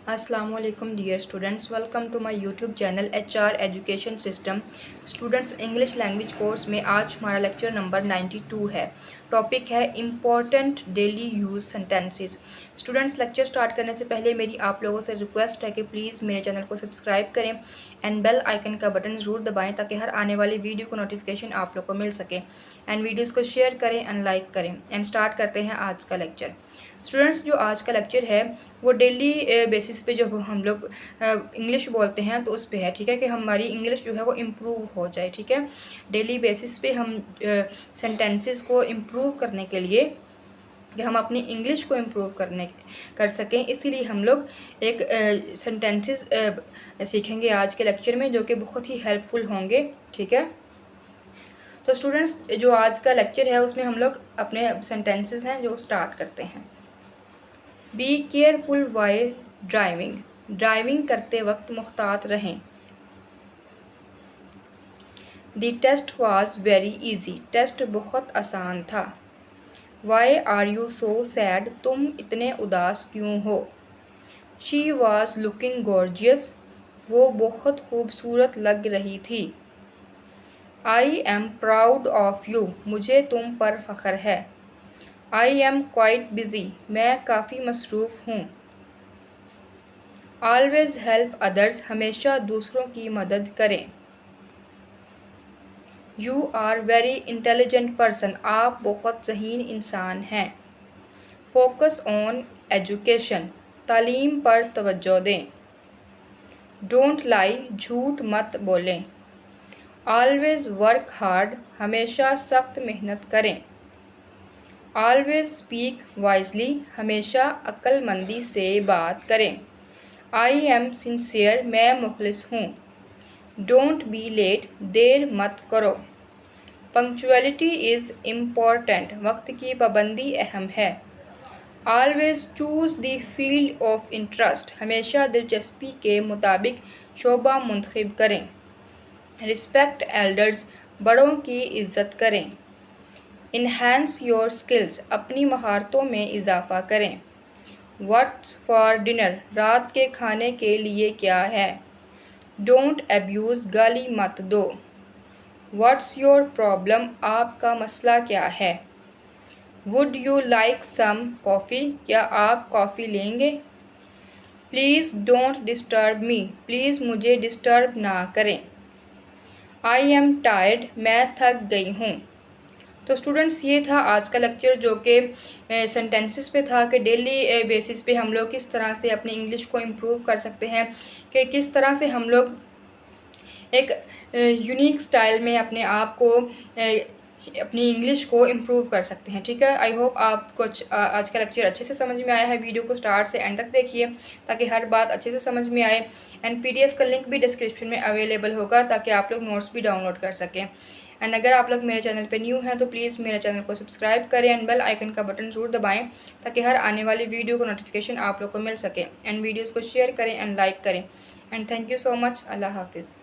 Assalamualaikum dear students, welcome to my YouTube channel HR education system. Students English language course में आज हमारा lecture number 92 है। Topic है important daily use sentences. Students lecture start करने से पहले मेरी आप लोगों से रिक्वेस्ट है कि प्लीज़ मेरे चैनल को सब्सक्राइब करें एंड बेल आइकन का बटन ज़रूर दबाएं ताकि हर आने वाली वीडियो को नोटिफिकेशन आप लोग को मिल सके एंड वीडियोज़ को शेयर करें एंड लाइक करें एंड स्टार्ट करते हैं आज का लेक्चर। स्टूडेंट्स जो आज का लेक्चर है वो डेली बेसिस पे जब हम लोग इंग्लिश बोलते हैं तो उस पे है, ठीक है, कि हमारी इंग्लिश जो है वो इम्प्रूव हो जाए। ठीक है, डेली बेसिस पे हम सेंटेंसेस को इम्प्रूव करने के लिए कि हम अपनी इंग्लिश को इम्प्रूव कर सकें, इसीलिए हम लोग एक सेंटेंसेस सीखेंगे आज के लेक्चर में जो कि बहुत ही हेल्पफुल होंगे। ठीक है, तो स्टूडेंट्स जो आज का लेक्चर है उसमें हम लोग अपने सेंटेंसेस हैं जो स्टार्ट करते हैं। Be careful while driving, driving करते वक्त मुहतात रहें। The test was very easy, test बहुत आसान था। Why are you so sad, तुम इतने उदास क्यों हो। शी वॉज लुकिंग गॉर्जियस, वो बहुत खूबसूरत लग रही थी। I am proud of you, मुझे तुम पर फ़ख्र है। आई एम क्वाइट बिज़ी, मैं काफ़ी मसरूफ़ हूँ। ऑलवेज़ हेल्प अदर्स, हमेशा दूसरों की मदद करें। You are very intelligent person, आप बहुत ज़हीन इंसान हैं। फोकस ऑन एजुकेशन, तालीम पर तवज्जो दें। डोंट लाई, झूठ मत बोलें। ऑलवेज़ वर्क हार्ड, हमेशा सख्त मेहनत करें। ऑलवेज़ स्पीक वाइजली, हमेशा अक्लमंदी से बात करें। आई एम सिंसियर, मैं मुखलिस हूँ। डोंट बी लेट, देर मत करो। पंक्चुअलिटी इज़ इम्पॉर्टेंट, वक्त की पाबंदी अहम है। Always choose the field of interest, हमेशा दिलचस्पी के मुताबिक शोबा मुंतखब करें। रिस्पेक्ट एल्डर्स, बड़ों की इज़्ज़त करें। इन्हेंस योर स्किल्स, अपनी महारतों में इजाफ़ा करें। व्हाट्स फॉर डिनर, रात के खाने के लिए क्या है। डोंट एब्यूज़, गाली मत दो। व्हाट्स योर प्रॉब्लम, आपका मसला क्या है। Would you like some coffee, क्या आप कॉफ़ी लेंगे। Please don't disturb me, please मुझे डिस्टर्ब ना करें। आई एम टायर्ड, मैं थक गई हूँ। तो स्टूडेंट्स ये था आज का लेक्चर जो कि सेंटेंसेस पे था कि डेली बेसिस पे हम लोग किस तरह से अपनी इंग्लिश को इम्प्रूव कर सकते हैं, कि किस तरह से हम लोग एक यूनिक स्टाइल में अपने आप को अपनी इंग्लिश को इम्प्रूव कर सकते हैं। ठीक है, आई होप आपको आज का लेक्चर अच्छे से समझ में आया है। वीडियो को स्टार्ट से एंड तक देखिए ताकि हर बात अच्छे से समझ में आए एंड PDF का लिंक भी डिस्क्रिप्शन में अवेलेबल होगा ताकि आप लोग नोट्स भी डाउनलोड कर सकें। एंड अगर आप लोग मेरे चैनल पे न्यू हैं तो प्लीज़ मेरे चैनल को सब्सक्राइब करें एंड बेल आइकन का बटन ज़रूर दबाएं ताकि हर आने वाली वीडियो को नोटिफिकेशन आप लोग को मिल सके एंड वीडियोज़ को शेयर करें एंड लाइक करें and thank you so much. अल्लाह हाफिज़।